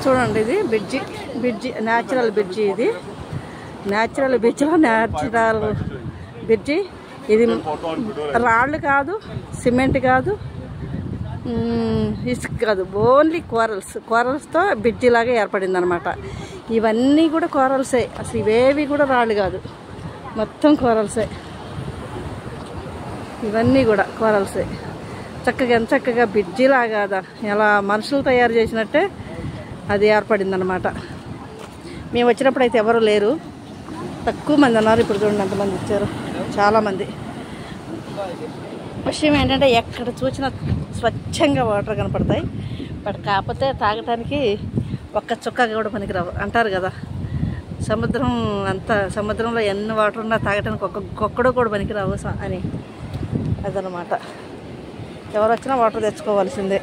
చూడండి ఇది bridge natural bridge. ఇది న్యాచురల్ బ్రిడ్జిలో న్యాచురల్ బ్రిడ్జి. ఇది రాళ్ళు కాదు, సిమెంట్ కాదు, ఇసుక కాదు, ఓన్లీ కోరల్స్తో బ్రిడ్జి లాగా ఏర్పడింది అనమాట. ఇవన్నీ కూడా కోరల్సే, అసలు ఇవేవి కూడా రాళ్ళు కాదు, మొత్తం కోరల్సే. ఇవన్నీ కూడా కోరల్సే. చక్కగా బ్రిడ్జి లాగా ఎలా మనుషులు తయారు చేసినట్టే అది ఏర్పడింది అనమాట. మేము వచ్చినప్పుడు అయితే ఎవరు లేరు, తక్కువ మంది ఉన్నారు. ఇప్పుడు చూడండి ఎంతమంది వచ్చారు, చాలామంది. విషయం ఏంటంటే ఎక్కడ చూసినా స్వచ్ఛంగా వాటర్ కనపడతాయి. బట్ కాకపోతే తాగటానికి ఒక్క చుక్క కూడా పనికిరావు అంటారు కదా. సముద్రంలో ఎన్ని వాటర్ ఉన్నా తాగటానికి ఒక్కడో కూడా పనికిరావు అని అదనమాట. ఎవరు వచ్చినా వాటర్ తెచ్చుకోవాల్సిందే.